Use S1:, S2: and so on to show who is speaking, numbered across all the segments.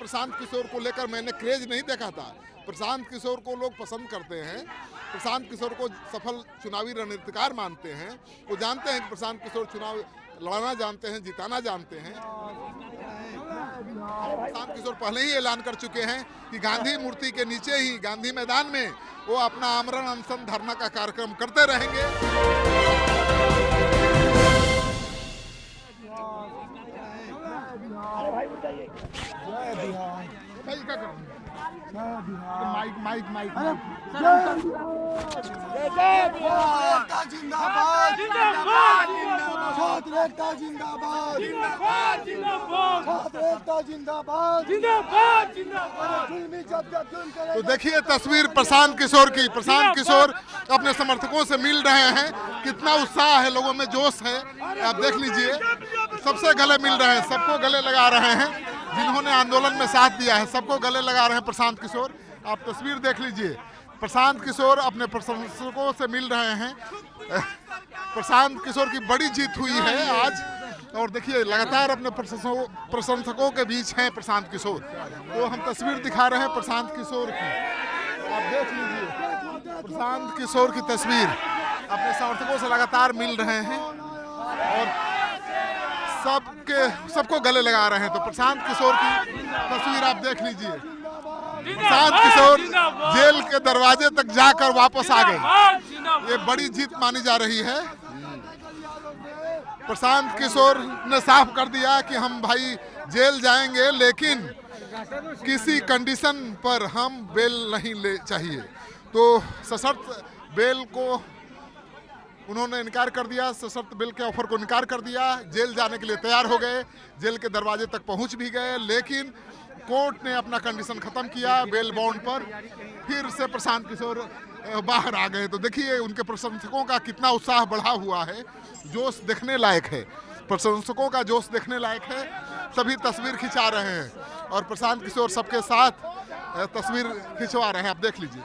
S1: प्रशांत किशोर को लेकर मैंने क्रेज नहीं देखा था। प्रशांत किशोर को लोग पसंद करते हैं, प्रशांत किशोर को सफल चुनावी रणनीतिकार मानते हैं। वो जानते हैं कि प्रशांत किशोर चुनाव लड़ना जानते हैं, जिताना जानते हैं। प्रशांत किशोर पहले ही ऐलान कर चुके हैं कि गांधी मूर्ति के नीचे ही गांधी मैदान में वो अपना आमरण अनशन धरना का कार्यक्रम करते रहेंगे। माइक माइक माइक
S2: जिंदाबाद जिंदाबाद छात्र एकता जिंदाबाद जिंदाबाद जिंदाबाद जिंदाबाद जिंदाबाद।
S1: तो देखिए तस्वीर प्रशांत किशोर की। प्रशांत किशोर अपने समर्थकों से मिल रहे हैं, कितना उत्साह है, लोगों में जोश है, आप देख लीजिए। सबसे गले मिल रहे हैं, सबको गले लगा रहे हैं, जिन्होंने आंदोलन में साथ दिया है सबको गले लगा रहे हैं प्रशांत किशोर। आप तस्वीर देख लीजिए, प्रशांत किशोर अपने प्रशंसकों से मिल रहे हैं। प्रशांत किशोर की बड़ी जीत हुई है आज, और देखिए लगातार अपने प्रशंसकों के बीच हैं प्रशांत किशोर। तो हम तस्वीर दिखा रहे हैं प्रशांत किशोर की, आप देख लीजिए प्रशांत किशोर की तस्वीर। अपने समर्थकों से लगातार मिल रहे हैं और सबको गले लगा रहे हैं। तो प्रशांत किशोर की तस्वीर आप देख लीजिए। प्रशांत किशोर जेल के दरवाजे तक जाकर वापस आ गए, ये बड़ी जीत मानी जा रही है। प्रशांत किशोर ने साफ कर दिया कि हम भाई जेल जाएंगे, लेकिन किसी कंडीशन पर हम बेल नहीं ले चाहिए। तो सशर्त बेल को उन्होंने इनकार कर दिया, सशर्त बेल के ऑफर को इनकार कर दिया। जेल जाने के लिए तैयार हो गए, जेल के दरवाजे तक पहुंच भी गए, लेकिन कोर्ट ने अपना कंडीशन खत्म किया बेल बॉन्ड पर। फिर से प्रशांत किशोर बाहर आ गए। तो देखिए उनके प्रशंसकों का कितना उत्साह बढ़ा हुआ है, जोश देखने लायक है। प्रशंसकों का जोश देखने लायक है, सभी तस्वीर खिंचा रहे हैं और प्रशांत किशोर सबके साथ तस्वीर खिंचवा रहे हैं, आप देख लीजिए।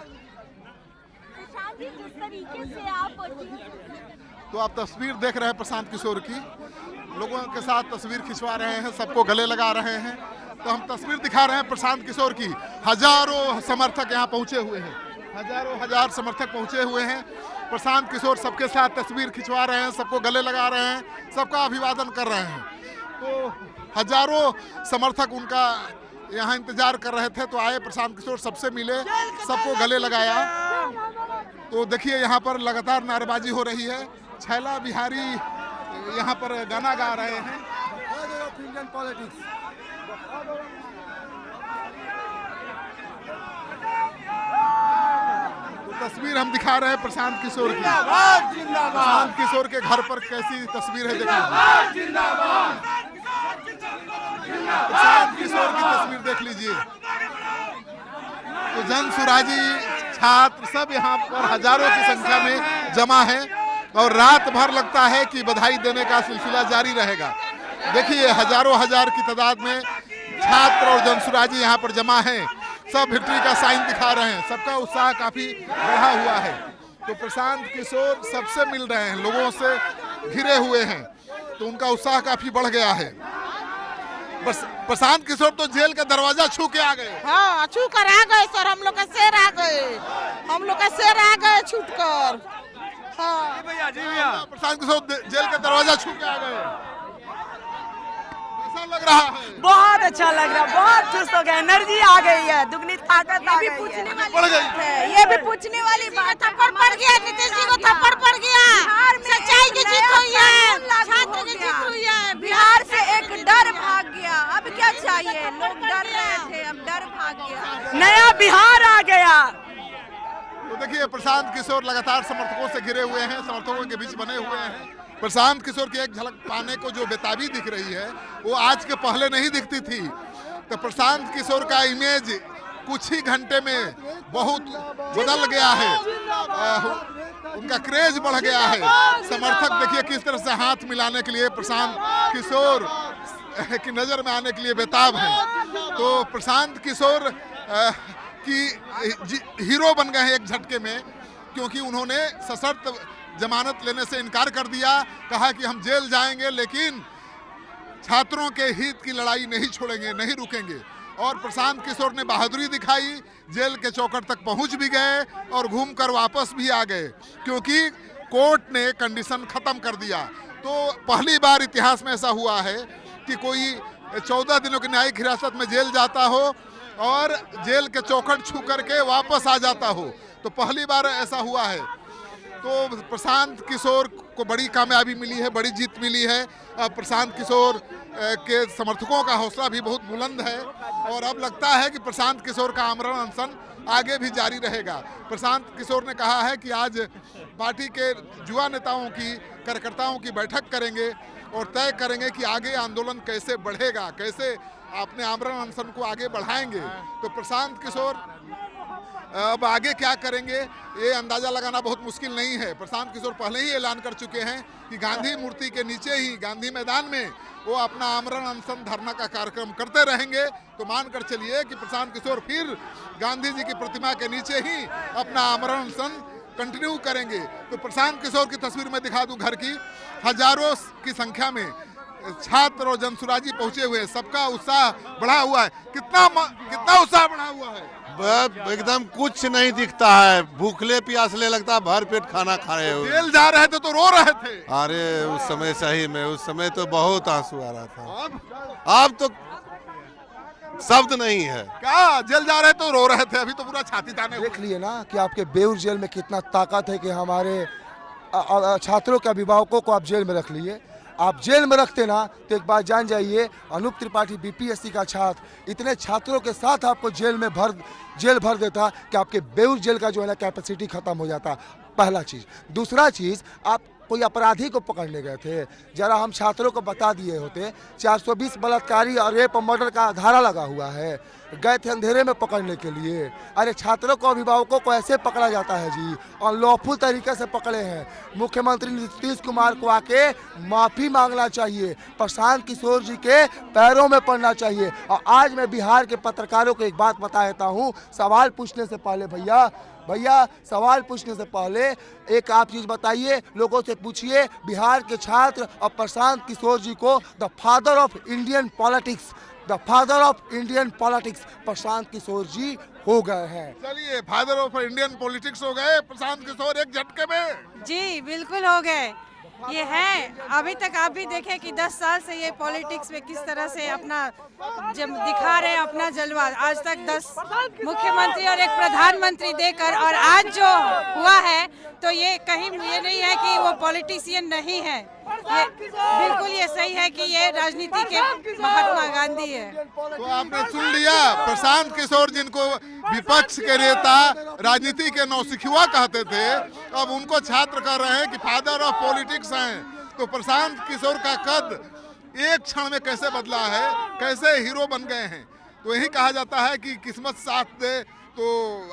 S1: तो आप तस्वीर देख रहे हैं प्रशांत किशोर की, लोगों के साथ तस्वीर खिंचवा रहे हैं, सबको गले लगा रहे हैं। तो हम तस्वीर दिखा रहे हैं प्रशांत किशोर की। हजारों समर्थक यहाँ पहुंचे हुए हैं, हजार समर्थक पहुंचे हुए हैं। प्रशांत किशोर सबके साथ तस्वीर खिंचवा रहे हैं, सबको गले लगा रहे हैं, सबका अभिवादन कर रहे हैं। तो हजारों समर्थक उनका यहाँ इंतजार कर रहे थे, तो आए प्रशांत किशोर, सबसे मिले, सबको गले लगाया। तो देखिए यहाँ पर लगातार नारेबाजी हो रही है। छैला बिहारी यहाँ पर गाना गा रहे हैं। तो तस्वीर हम दिखा रहे हैं प्रशांत किशोर की। प्रशांत किशोर के घर पर कैसी तस्वीर है देखिए, प्रशांत किशोर की तस्वीर देख लीजिए। तो जन सुराजी छात्र सब यहाँ पर हजारों की संख्या में जमा है और रात भर लगता है कि बधाई देने का सिलसिला जारी रहेगा। देखिए हजारों हजार की तादाद में छात्र और जनसुराजी यहाँ पर जमा हैं, सब विक्ट्री का साइन दिखा रहे हैं, सबका उत्साह काफी बढ़ा हुआ है। तो प्रशांत किशोर सबसे मिल रहे हैं, लोगों से घिरे हुए हैं, तो उनका उत्साह काफी बढ़ गया है। बस प्रशांत किशोर तो जेल का दरवाजा छू के आ गए।
S3: हाँ, छू कर आ गए सर, हम लोग का शेर आ गए, हम लोग का शेर आ गए छूट कर। हाँ
S2: भैया जी भैया,
S1: प्रशांत किशोर जेल का दरवाजा छू के आ गए, कैसा लग रहा है?
S4: बहुत अच्छा लग रहा है, बहुत खुश हो गए, एनर्जी आ गई है, दुगनी ताकत आ गई है।
S1: बढ़ गई।
S3: ये भी पूछने वाली बात, थप्पड़ पड़ गया, नीतीश जी को थप्पड़ पड़ गया, सच्चाई की जीत हुई है, छात्र की जीत हुई है।
S4: बिहार से एक डर भाग गया, अब क्या चाहिए, लोग डर रहे थे, अब डर भाग गया, नया बिहार आ गया।
S1: तो देखिए प्रशांत किशोर लगातार समर्थकों से घिरे हुए हैं, समर्थकों के बीच बने हुए हैं। प्रशांत किशोर की एक झलक पाने को जो बेताबी दिख रही है वो आज के पहले नहीं दिखती थी। तो प्रशांत किशोर का इमेज कुछ ही घंटे में बहुत बदल गया है, उनका क्रेज बढ़ गया है। समर्थक देखिए किस तरह से हाथ मिलाने के लिए प्रशांत किशोर की नजर में आने के लिए बेताब हैं। तो प्रशांत किशोर की हीरो बन गए हैं एक झटके में, क्योंकि उन्होंने सशर्त जमानत लेने से इनकार कर दिया, कहा कि हम जेल जाएंगे लेकिन छात्रों के हित की लड़ाई नहीं छोड़ेंगे, नहीं रुकेंगे। और प्रशांत किशोर ने बहादुरी दिखाई, जेल के चौखट तक पहुंच भी गए और घूमकर वापस भी आ गए, क्योंकि कोर्ट ने कंडीशन खत्म कर दिया। तो पहली बार इतिहास में ऐसा हुआ है कि कोई 14 दिनों की न्यायिक हिरासत में जेल जाता हो और जेल के चौखट छू करके वापस आ जाता हो। तो पहली बार ऐसा हुआ है। तो प्रशांत किशोर को बड़ी कामयाबी मिली है, बड़ी जीत मिली है। अब प्रशांत किशोर के समर्थकों का हौसला भी बहुत बुलंद है और अब लगता है कि प्रशांत किशोर का आमरण अनशन आगे भी जारी रहेगा। प्रशांत किशोर ने कहा है कि आज पार्टी के युवा नेताओं की, कार्यकर्ताओं की बैठक करेंगे और तय करेंगे कि आगे आंदोलन कैसे बढ़ेगा, कैसे अपने आमरण अनशन को आगे बढ़ाएंगे। तो प्रशांत किशोर अब आगे क्या करेंगे ये अंदाजा लगाना बहुत मुश्किल नहीं है। प्रशांत किशोर पहले ही ऐलान कर चुके हैं कि गांधी मूर्ति के नीचे ही गांधी मैदान में वो अपना आमरण अनशन धरना का कार्यक्रम करते रहेंगे। तो मानकर चलिए कि प्रशांत किशोर फिर गांधी जी की प्रतिमा के नीचे ही अपना आमरण अनशन कंटिन्यू करेंगे। तो प्रशांत किशोर की तस्वीर में दिखा दूं घर की, हजारों की संख्या में छात्र और जनसुराजी पहुंचे हुए, सबका उत्साह बढ़ा हुआ है। कितना उत्साह बढ़ा हुआ है,
S5: एकदम कुछ नहीं दिखता है, भूखले प्यासले लगता है, भर पेट खाना खा रहे हो।
S1: जेल जा रहे थे तो रो रहे थे।
S5: अरे उस समय सही में, उस समय तो बहुत आंसू आ रहा था। अब तो शब्द नहीं है।
S1: क्या जेल जा रहे तो रो रहे थे, अभी तो पूरा छाती ताने।
S2: देख लिए ना कि आपके बेऊर जेल में कितना ताकत है कि हमारे छात्रों के अभिभावकों को आप जेल में रख लिए। आप जेल में रखते ना तो एक बात जान जाइए, अनूप त्रिपाठी बीपीएससी का छात्र इतने छात्रों के साथ आपको जेल भर देता कि आपके बेऊर जेल का जो है ना कैपेसिटी खत्म हो जाता। पहला चीज़। दूसरा चीज़, आप कोई अपराधी को पकड़ने गए थे, जरा हम छात्रों को बता दिए होते। 420 बलात्कारी और रेप और मर्डर का धारा लगा हुआ है, गए थे अंधेरे में पकड़ने के लिए। अरे छात्रों को, अभिभावकों को ऐसे पकड़ा जाता है जी, और लॉफुल तरीके से पकड़े हैं। मुख्यमंत्री नीतीश कुमार को आके माफ़ी मांगना चाहिए, प्रशांत किशोर जी के पैरों में पड़ना चाहिए। और आज मैं बिहार के पत्रकारों को एक बात बता देता हूँ, सवाल पूछने से पहले भैया सवाल पूछने से पहले एक आप चीज़ बताइए, लोगों से पूछिए, बिहार के छात्र और प्रशांत किशोर जी को the father of Indian politics Prashant Kishor ji हो गए हैं।
S1: चलिए, फादर ऑफ इंडियन पॉलिटिक्स हो गए प्रशांत किशोर एक झटके में।
S4: जी बिल्कुल हो गए। ये है, अभी तक आप भी देखें कि 10 साल से ये पॉलिटिक्स में किस तरह से अपना जब दिखा रहे हैं अपना जलवा। आज तक 10 मुख्यमंत्री और एक प्रधानमंत्री देकर, और आज जो हुआ है तो ये कहीं ये नहीं है कि वो पॉलिटिशियन नहीं है, ये बिल्कुल ये सही है कि ये राजनीति के महात्मा गांधी है।
S1: तो आपने सुन लिया, प्रशांत किशोर जिनको विपक्ष के नेता राजनीति के नौसिखुआ कहते थे, अब उनको छात्र कह रहे हैं कि फादर ऑफ पॉलिटिक्स हैं। तो प्रशांत किशोर का कद एक क्षण में कैसे बदला है, कैसे हीरो बन गए हैं। तो यही कहा जाता है कि किस्मत साथ दे तो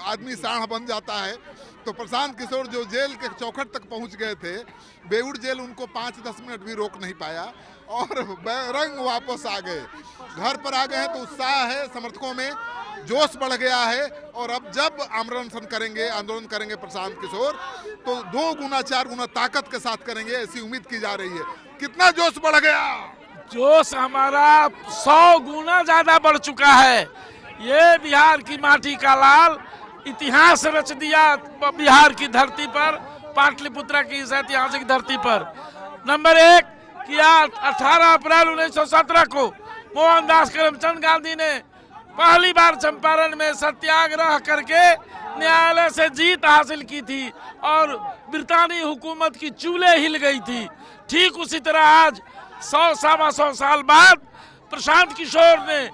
S1: आदमी साढ़ बन जाता है। तो प्रशांत किशोर जो जेल के चौखट तक पहुंच गए थे, बेऊर जेल उनको 5-10 मिनट भी रोक नहीं पाया और बेरंग वापस आ गए, घर पर आ गए हैं। तो उत्साह है, समर्थकों में जोश बढ़ गया है। और अब जब आमरण अनशन करेंगे, आंदोलन करेंगे प्रशांत किशोर, तो 2 गुना 4 गुना ताकत के साथ करेंगे, ऐसी उम्मीद की जा रही है। कितना जोश बढ़ गया?
S6: जोश हमारा 100 गुना ज्यादा बढ़ चुका है। ये बिहार की माटी का लाल इतिहास रच दिया बिहार की धरती पर, पाटलिपुत्रा की इस ऐतिहासिक धरती पर। नंबर 1 कि 18 अप्रैल 1917 को मोहनदास करमचंद गांधी ने पहली बार चंपारण में सत्याग्रह करके न्यायालय से जीत हासिल की थी और ब्रितानी हुकूमत की चूल्हे हिल गई थी। ठीक उसी तरह आज 100-125 साल बाद प्रशांत किशोर ने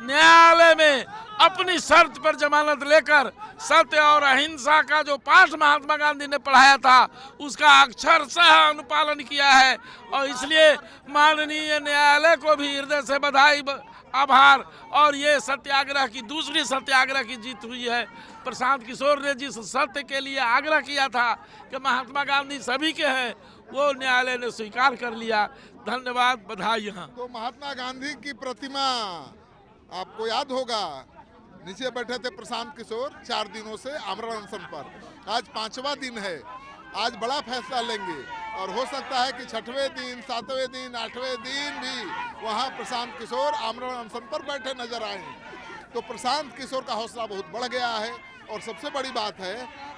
S6: न्यायालय में अपनी शर्त पर जमानत लेकर सत्य और अहिंसा का जो पाठ महात्मा गांधी ने पढ़ाया था उसका अक्षरशः अनुपालन किया है। और इसलिए माननीय न्यायालय को भी हृदय से बधाई, आभार। और ये सत्याग्रह की दूसरी सत्याग्रह की जीत हुई है। प्रशांत किशोर ने जिस सत्य के लिए आग्रह किया था कि महात्मा गांधी सभी के हैं, वो न्यायालय ने स्वीकार कर लिया। धन्यवाद, बधाई। यहाँ
S1: तो महात्मा गांधी की प्रतिमा आपको याद होगा, नीचे बैठे थे प्रशांत किशोर 4 दिनों से आमरण अनशन पर। आज 5वां दिन है, आज बड़ा फैसला लेंगे और हो सकता है कि 6वें दिन, 7वें दिन, 8वें दिन भी वहां प्रशांत किशोर आमरण अनशन पर बैठे नजर आए। तो प्रशांत किशोर का हौसला बहुत बढ़ गया है। और सबसे बड़ी बात है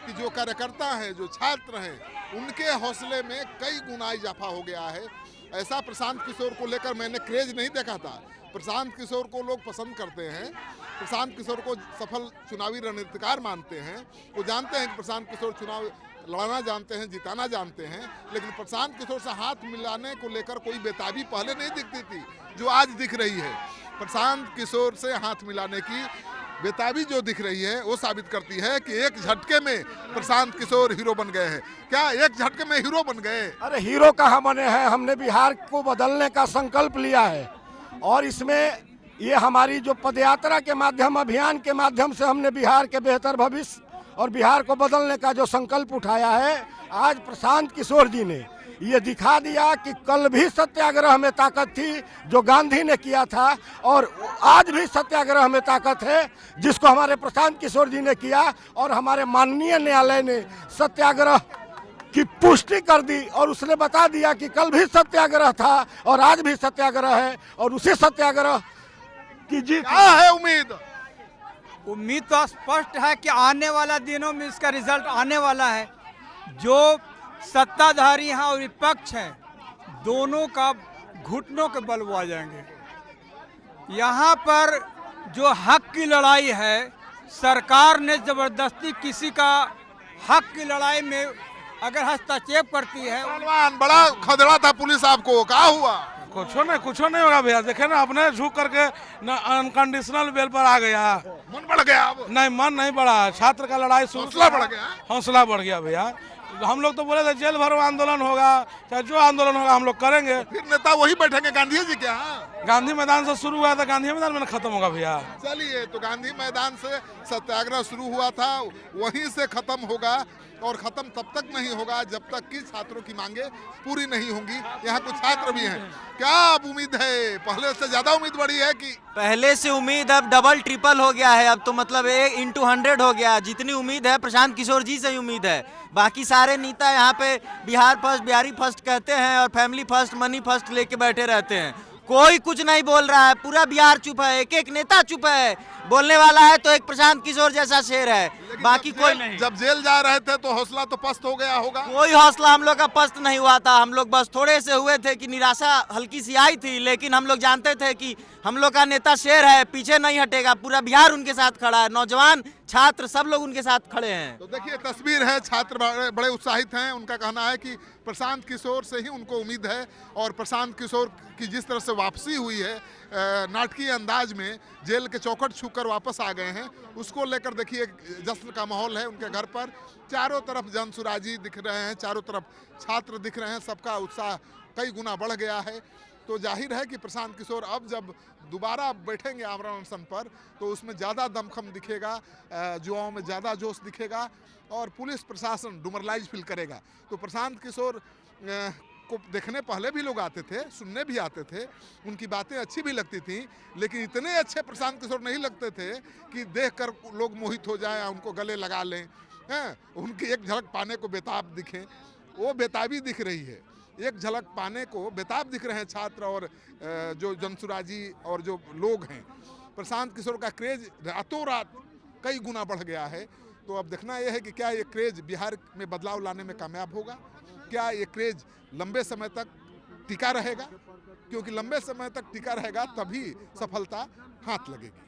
S1: कि जो कार्यकर्ता हैं, जो छात्र हैं, उनके हौसले में कई गुना इजाफा हो गया है। ऐसा प्रशांत किशोर को लेकर मैंने क्रेज नहीं देखा था। प्रशांत किशोर को लोग पसंद करते हैं, प्रशांत किशोर को सफल चुनावी रणनीतिकार मानते हैं। वो जानते हैं कि प्रशांत किशोर चुनाव लड़ना जानते हैं, जिताना जानते हैं, लेकिन प्रशांत किशोर से हाथ मिलाने को लेकर कोई बेताबी पहले नहीं दिखती थी जो आज दिख रही है। प्रशांत किशोर से हाथ मिलाने की बेताबी जो दिख रही है वो साबित करती है कि एक झटके में प्रशांत किशोर हीरो बन गए हैं। क्या एक झटके में हीरो बन गए?
S7: अरे हीरो कहाँ बने हैं, हमने बिहार को बदलने का संकल्प लिया है और इसमें ये हमारी जो पदयात्रा के माध्यम, अभियान के माध्यम से हमने बिहार के बेहतर भविष्य और बिहार को बदलने का जो संकल्प उठाया है, आज प्रशांत किशोर जी ने ये दिखा दिया कि कल भी सत्याग्रह में ताकत थी जो गांधी ने किया था और आज भी सत्याग्रह में ताकत है जिसको हमारे प्रशांत किशोर जी ने किया। और हमारे माननीय न्यायालय ने सत्याग्रह की पुष्टि कर दी और उसने बता दिया कि कल भी सत्याग्रह था और आज भी सत्याग्रह है और उसी सत्याग्रह की जीत
S1: क्या है उम्मीद?
S8: उम्मीद तो स्पष्ट है कि आने वाला दिनों में इसका रिजल्ट आने वाला है। जो सत्ताधारी हैं और विपक्ष हैं, दोनों का घुटनों के बल वो आ जाएंगे। यहाँ पर जो हक की लड़ाई है, सरकार ने जबरदस्ती किसी का हक की लड़ाई में अगर हस्तक्षेप करती है।
S1: पहलवान बड़ा खतरा था पुलिस आपको, क्या हुआ?
S6: कुछ नहीं होगा भैया, देखे ना अपने झुक करके अनकंडीशनल बेल पर आ गया।
S1: मन बढ़ गया अब?
S6: नहीं, मन नहीं बढ़ा, छात्र का लड़ाई
S1: हौसला बढ़ गया?
S6: हौसला बढ़ गया भैया। हम लोग तो बोले थे जेल भरो आंदोलन होगा, चाहे जो आंदोलन होगा हम लोग करेंगे।
S1: फिर नेता वही बैठेंगे गांधी जी क्या?
S6: गांधी मैदान से शुरू हुआ था, गांधी मैदान में खत्म होगा भैया।
S1: चलिए, तो गांधी मैदान से सत्याग्रह शुरू हुआ था, वहीं से खत्म होगा और खत्म तब तक नहीं होगा जब तक कि छात्रों की मांगे पूरी नहीं होंगी। यहाँ कुछ छात्र भी हैं, क्या अब उम्मीद है? पहले से ज्यादा उम्मीद बढ़ी है कि
S9: पहले से उम्मीद अब डबल ट्रिपल हो गया है? अब तो मतलब 1x100 हो गया। जितनी उम्मीद है प्रशांत किशोर जी से ही उम्मीद है। बाकी सारे नेता यहाँ पे बिहार फर्स्ट, बिहारी फर्स्ट कहते हैं और फैमिली फर्स्ट, मनी फर्स्ट लेके बैठे रहते हैं। कोई कुछ नहीं बोल रहा है, पूरा बिहार चुप है, एक एक नेता चुप है। बोलने वाला है तो एक प्रशांत किशोर जैसा शेर है, बाकी कोई नहीं।
S1: जब जेल जा रहे थे तो हौसला तो पस्त हो गया होगा?
S9: कोई हौसला हम लोग का पस्त नहीं हुआ था। हम लोग बस थोड़े से हुए थे कि निराशा हल्की सी आई थी, लेकिन हम लोग जानते थे कि हम लोग का नेता शेर है, पीछे नहीं हटेगा। पूरा बिहार उनके साथ खड़ा है, नौजवान, छात्र सब लोग उनके साथ खड़े हैं।
S1: तो देखिए तस्वीर है, छात्र बड़े उत्साहित हैं। उनका कहना है कि प्रशांत किशोर से ही उनको उम्मीद है और प्रशांत किशोर की जिस तरह से वापसी हुई है नाटकीय अंदाज में, जेल के चौखट छूकर वापस आ गए हैं, उसको लेकर देखिए जश्न का माहौल है उनके घर पर। चारों तरफ जनसुराजी दिख रहे हैं, चारों तरफ छात्र दिख रहे हैं, सबका उत्साह कई गुना बढ़ गया है। तो जाहिर है कि प्रशांत किशोर अब जब दोबारा बैठेंगे आमरण अनशन पर तो उसमें ज़्यादा दमखम दिखेगा, युवाओं में ज़्यादा जोश दिखेगा और पुलिस प्रशासन डिमोरलाइज फील करेगा। तो प्रशांत किशोर को देखने पहले भी लोग आते थे, सुनने भी आते थे, उनकी बातें अच्छी भी लगती थी, लेकिन इतने अच्छे प्रशांत किशोर नहीं लगते थे कि देखकर लोग मोहित हो जाएं, उनको गले लगा लें, उनकी एक झलक पाने को बेताब दिखें। वो बेताबी दिख रही है, एक झलक पाने को बेताब दिख रहे हैं छात्र और जो जनसुराजी और जो लोग हैं। प्रशांत किशोर का क्रेज रातों रात कई गुना बढ़ गया है। तो अब देखना यह है कि क्या ये क्रेज बिहार में बदलाव लाने में कामयाब होगा, क्या ये क्रेज लंबे समय तक टिका रहेगा, क्योंकि लंबे समय तक टिका रहेगा तभी सफलता हाथ लगेगी।